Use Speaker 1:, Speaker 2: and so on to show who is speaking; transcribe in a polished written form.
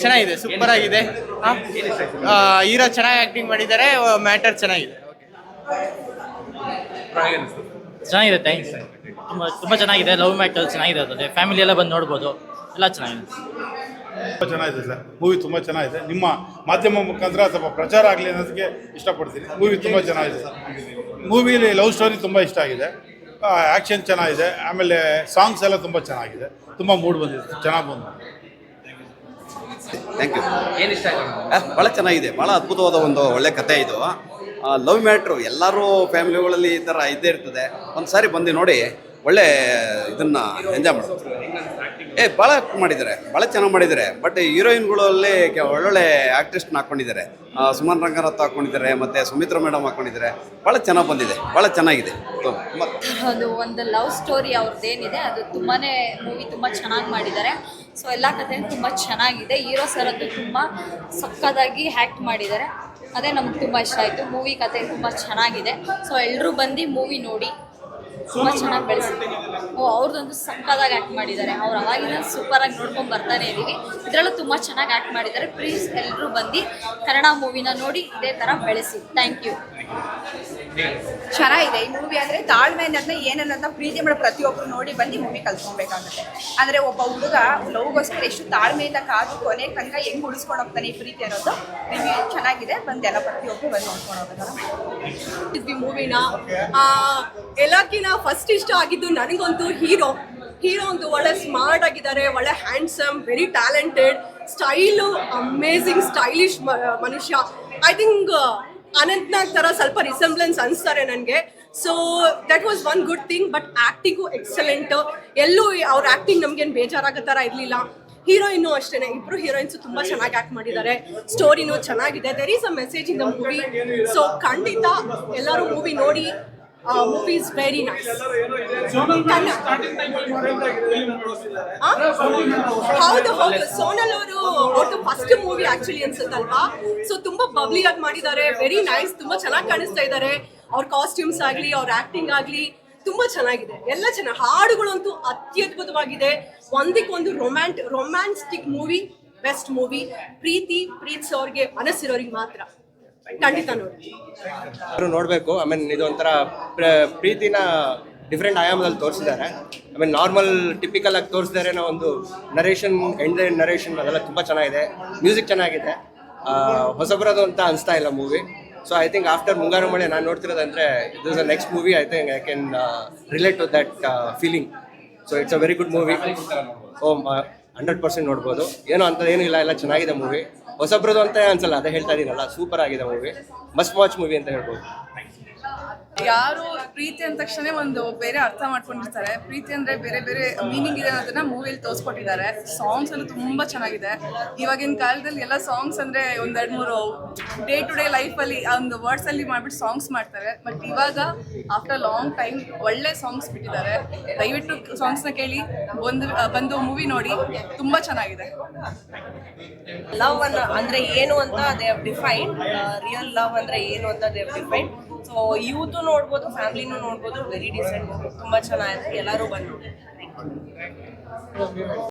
Speaker 1: ಚೆನ್ನಾಗಿದೆ, ಸೂಪರ್ ಆಗಿದೆ. ಹೀರೋ ಚೆನ್ನಾಗಿ ಆಕ್ಟಿಂಗ್ ಮಾಡಿದ್ದಾರೆ, ಮ್ಯಾಟರ್ ಚೆನ್ನಾಗಿದೆ.
Speaker 2: ಚೆನ್ನಾಗಿದೆ, ಥ್ಯಾಂಕ್ಸ್. ತುಂಬ ಚೆನ್ನಾಗಿದೆ. ಲವ್ ಮ್ಯಾಟರ್ ಚೆನ್ನಾಗಿದೆ, ಅದೇ ಫ್ಯಾಮಿಲಿ ಎಲ್ಲ ಬಂದು ನೋಡ್ಬೋದು, ಎಲ್ಲ ಚೆನ್ನಾಗಿದೆ.
Speaker 3: ತುಂಬ ಚೆನ್ನಾಗಿದೆ ಸರ್, ಮೂವಿ ತುಂಬ ಚೆನ್ನಾಗಿದೆ. ನಿಮ್ಮ ಮಾಧ್ಯಮ ಮುಖಾಂತರ ಸ್ವಲ್ಪ ಪ್ರಚಾರ ಆಗಲಿ ಅನ್ನೋದಕ್ಕೆ ಇಷ್ಟಪಡ್ತೀನಿ. ಮೂವಿ ತುಂಬ ಚೆನ್ನಾಗಿದೆ ಸರ್. ಮೂವಿಲಿ ಲವ್ ಸ್ಟೋರಿ ತುಂಬ ಇಷ್ಟ ಆಗಿದೆ, ಆ್ಯಕ್ಷನ್ ಚೆನ್ನಾಗಿದೆ, ಆಮೇಲೆ ಸಾಂಗ್ಸ್ ಎಲ್ಲ ತುಂಬ ಚೆನ್ನಾಗಿದೆ, ತುಂಬ ಮೂಡ್ ಬಂದಿದೆ, ಚೆನ್ನಾಗಿ ಬಂದಿದೆ.
Speaker 4: Thank you. ಏನು ಇಷ್ಟ ಆಯಿತು? ಭಾಳ ಚೆನ್ನಾಗಿದೆ, ಭಾಳ ಅದ್ಭುತವಾದ ಒಂದು ಒಳ್ಳೆ ಕಥೆ ಇದು. ಲವ್ ಮ್ಯಾಟ್ರು ಎಲ್ಲರೂ ಫ್ಯಾಮಿಲಿಗಳಲ್ಲಿ ಈ ಥರ ಇದ್ದೇ ಇರ್ತದೆ. ಒಂದು ಸಾರಿ ಬಂದು ನೋಡಿ, ಒಳ್ಳೆ ಇದನ್ನು ಎಂಜಾಯ್ ಮಾಡ್ತಾರೆ. ಭಾಳ ಮಾಡಿದ್ದಾರೆ, ಭಾಳ ಚೆನ್ನಾಗಿ ಮಾಡಿದ್ದಾರೆ. ಬಟ್ ಹೀರೋಯಿನ್ಗಳಲ್ಲಿ ಒಳ್ಳೊಳ್ಳೆ ಆ್ಯಕ್ಟ್ರೆಸ್ಟ್ನ ಹಾಕ್ಕೊಂಡಿದ್ದಾರೆ. ಸುಮನ್ ರಂಗನಾಥ್ ಹಾಕ್ಕೊಂಡಿದ್ದಾರೆ, ಮತ್ತು ಸುಮಿತ್ರಾ ಮೇಡಮ್ ಹಾಕ್ಕೊಂಡಿದ್ದಾರೆ. ಭಾಳ ಚೆನ್ನಾಗಿ ಬಂದಿದೆ, ಭಾಳ ಚೆನ್ನಾಗಿದೆ.
Speaker 5: ಒಂದು ಲವ್ ಸ್ಟೋರಿ ಅವ್ರದ್ದೇನಿದೆ ಅದು ತುಂಬಾ ಮೂವಿ ತುಂಬ ಚೆನ್ನಾಗಿ ಮಾಡಿದ್ದಾರೆ. ಸೊ ಎಲ್ಲ ಕಥೆ ತುಂಬ ಚೆನ್ನಾಗಿದೆ. ಹೀರೋ ಸರ್ ಅಂತೂ ತುಂಬ ಸಕ್ಕತ್ತಾಗಿ ಆ್ಯಕ್ಟ್ ಮಾಡಿದ್ದಾರೆ. ಅದೇ ನಮ್ಗೆ ತುಂಬ ಇಷ್ಟ ಆಯಿತು. ಮೂವಿ ಕಥೆ ತುಂಬ ಚೆನ್ನಾಗಿದೆ. ಸೊ ಎಲ್ಲರೂ ಬಂದು ಮೂವಿ ನೋಡಿ ತುಂಬ ಚೆನ್ನಾಗಿ ಬೆಳೆಸಿದ್ದಾರೆ. ಅವ್ರದ್ದೊಂದು ಸಕ್ಕತ್ತಾಗಿ ಆ್ಯಕ್ಟ್ ಮಾಡಿದ್ದಾರೆ. ಅವ್ರು ಅವಾಗಿಂದ ಸೂಪರಾಗಿ ನೋಡ್ಕೊಂಡು ಬರ್ತಾನೆ ಇದ್ದೀವಿ. ಇದರಲ್ಲೂ ತುಂಬ ಚೆನ್ನಾಗಿ ಆ್ಯಕ್ಟ್ ಮಾಡಿದ್ದಾರೆ. ಪ್ಲೀಸ್ ಎಲ್ಲರೂ ಬಂದು ಕನ್ನಡ ಮೂವಿನ ನೋಡಿ ಇದೇ ಥರ ಬೆಳೆಸಿ. Thank you.
Speaker 6: ಚೆನ್ನಾಗಿದೆ ಈ ಮೂವಿ. ಅಂದರೆ ತಾಳ್ಮೆ ಅನ್ನೋದನ್ನ ಏನನ್ನೋದನ್ನ ಪ್ರೀತಿ ಮಾಡೋ ಪ್ರತಿಯೊಬ್ಬರು ನೋಡಿ ಬಂದು ಮೂವಿ ಕಲ್ತ್ಕೊಬೇಕಾಗುತ್ತೆ. ಅಂದರೆ ಒಬ್ಬ ಹುಡುಗ ಲವ್ಗೋಸ್ಕರ ಎಷ್ಟು ತಾಳ್ಮೆಯಿಂದ ಕಾದು ಕೊನೆ ತನಕ ಹೆಂಗೆ ಉಳಿಸ್ಕೊಂಡು ಹೋಗ್ತಾನೆ ಈ ಪ್ರೀತಿ ಅನ್ನೋದು ನಿಮಗೆ ಚೆನ್ನಾಗಿದೆ. ಬಂದೆಲ್ಲ ಪ್ರತಿಯೊಬ್ಬರು ಬಂದು ನೋಡ್ಕೊಂಡು ಹೋಗೋದಲ್ಲ
Speaker 7: ಮೂವಿನ. ಎಲ್ಲಕ್ಕಿಂತ ಫಸ್ಟ್ ಇಷ್ಟ ಆಗಿದ್ದು ನನಗಂತೂ ಹೀರೋ ಅಂತೂ ಒಳ್ಳೆ ಸ್ಮಾರ್ಟ್ ಆಗಿದ್ದಾರೆ, ಒಳ್ಳೆ handsome, very talented, style amazing, stylish ಮನುಷ್ಯ. ಐ ಥಿಂಕ್ ಅನಂತ್ನಾಗ್ ಥರ ಸ್ವಲ್ಪ ರಿಸೆಂಬ್ಲೆನ್ಸ್ ಅನಿಸ್ತಾರೆ ನನಗೆ. So that was one good thing. But acting excellent. ಎಲ್ಲೂ ಅವ್ರ ಆ್ಯಕ್ಟಿಂಗ್ ನಮಗೇನು ಬೇಜಾರಾಗೋ ಥರ ಇರಲಿಲ್ಲ. ಹೀರೋಯಿನ್ನು ಅಷ್ಟೇ, ಇಬ್ಬರು ಹೀರೋಯಿನ್ಸು ತುಂಬ ಚೆನ್ನಾಗಿ ಆ್ಯಕ್ಟ್ ಮಾಡಿದ್ದಾರೆ. ಸ್ಟೋರಿನೂ ಚೆನ್ನಾಗಿದೆ. There is a message in the movie. So ಖಂಡಿತ ಎಲ್ಲರೂ ಮೂವಿ ನೋಡಿ. Movie is very nice. ಹೌದು, ಸೋನಲ್ ಅವ್ರದ್ದು ಫಸ್ಟ್ ಮೂವಿ ಆಕ್ಚುಲಿ ಅನ್ಸುತ್ತಲ್ವಾ. ಸೊ ತುಂಬಾ ಬಬ್ಲಿ ಆಗಿ ಮಾಡಿದ್ದಾರೆ, ವೆರಿ ನೈಸ್, ತುಂಬಾ ಚೆನ್ನಾಗಿ ಕಾಣಿಸ್ತಾ ಇದ್ದಾರೆ. ಅವ್ರ ಕಾಸ್ಟ್ಯೂಮ್ಸ್ ಆಗಲಿ, ಅವ್ರ ಆಕ್ಟಿಂಗ್ ಆಗಲಿ ತುಂಬಾ ಚೆನ್ನಾಗಿದೆ. ಎಲ್ಲ ಚೆನ್ನಾಗಿ, ಹಾಡುಗಳಂತೂ ಅತ್ಯದ್ಭುತವಾಗಿದೆ. ಒಂದಕ್ಕೊಂದು ರೊಮ್ಯಾನ್ಸ್ಟಿಕ್ ಮೂವಿ, ಬೆಸ್ಟ್ ಮೂವಿ. ಪ್ರೀತಿಸೋರ್ಗೆ ಮನಸ್ಸಿರೋರಿಗೆ ಮಾತ್ರ ಖಂಡಿತ
Speaker 8: ನೋಡಬೇಕು. ಇದು ಒಂಥರ ಪ್ರೀತಿನ ಡಿಫ್ರೆಂಟ್ ಆಯಾಮದಲ್ಲಿ ತೋರಿಸಿದ್ದಾರೆ. ನಾರ್ಮಲ್ ಟಿಪಿಕಲ್ ಆಗಿ ತೋರಿಸಿದ್ದಾರೆ. ಒಂದು ನರೇಷನ್, ಎಂಡ್ ನರೇಷನ್ ಅದೆಲ್ಲ ತುಂಬ ಚೆನ್ನಾಗಿದೆ. ಮ್ಯೂಸಿಕ್ ಚೆನ್ನಾಗಿದೆ. ಹೊಸಬರದು ಅಂತ ಅನಿಸ್ತಾ ಇಲ್ಲ movie. So I think after Mungaru Male ನಾನು ನೋಡ್ತಿರೋದಂದರೆ this a next movie. I think I can relate to that feeling. So it's a very good movie. 100% ನೋಡ್ಬೋದು. ಏನೋ ಅಂತ ಏನೂ ಇಲ್ಲ, ಎಲ್ಲ ಚೆನ್ನಾಗಿದೆ ಮೂವಿ. ಹೊಸಬ್ರದ್ದು ಅಂತ ಅನ್ಸಲ್ಲ, ಅದೇ ಹೇಳ್ತಾ ಇದೀನಲ್ಲ, ಸೂಪರ್ ಆಗಿದೆ ಮೂವಿ. ಮಸ್ಟ್ ವಾಚ್ ಮೂವಿ ಅಂತ ಹೇಳ್ಬೋದು.
Speaker 9: ಯಾರು ಪ್ರೀತಿ ಅಂದ ತಕ್ಷಣ ಒಂದು ಬೇರೆ ಅರ್ಥ ಮಾಡ್ಕೊಂಡಿರ್ತಾರೆ. ಪ್ರೀತಿ ಅಂದರೆ ಬೇರೆ ಬೇರೆ ಮೀನಿಂಗ್ ಇದೆ ಅನ್ನೋದನ್ನ ಮೂವಿಯಲ್ಲಿ ತೋರಿಸ್ಕೊಟ್ಟಿದ್ದಾರೆ. ಸಾಂಗ್ಸ್ ಎಲ್ಲ ತುಂಬ ಚೆನ್ನಾಗಿದೆ. ಇವಾಗಿನ ಕಾಲದಲ್ಲಿ ಎಲ್ಲ ಸಾಂಗ್ಸ್ ಅಂದರೆ 1-2-3 ಡೇ ಟು ಡೇ ಲೈಫಲ್ಲಿ ಒಂದು ವರ್ಡ್ಸಲ್ಲಿ ಮಾಡಿಬಿಟ್ಟು ಸಾಂಗ್ಸ್ ಮಾಡ್ತಾರೆ. ಬಟ್ ಇವಾಗ ಆಫ್ಟರ್ ಲಾಂಗ್ ಟೈಮ್ ಒಳ್ಳೆ ಸಾಂಗ್ಸ್ ಬಿಟ್ಟಿದ್ದಾರೆ. ದಯವಿಟ್ಟು ಸಾಂಗ್ಸ್ನ ಕೇಳಿ ಬಂದು ಮೂವಿ ನೋಡಿ, ತುಂಬ ಚೆನ್ನಾಗಿದೆ.
Speaker 10: ಲವ್ ಅಂದರೆ ಏನು ಅಂತ they have defined. Real love ಅಂದರೆ ಏನು ಅಂತ they have defined. So youth ನೋಡ್ಬೋದು, ಫ್ಯಾಮಿಲಿನೂ ನೋಡ್ಬೋದು. ವೆರಿ ಡಿಸೆಂಟ್, ತುಂಬ ಚೆನ್ನಾಗಿದೆ. ಎಲ್ಲರೂ ಬಂದು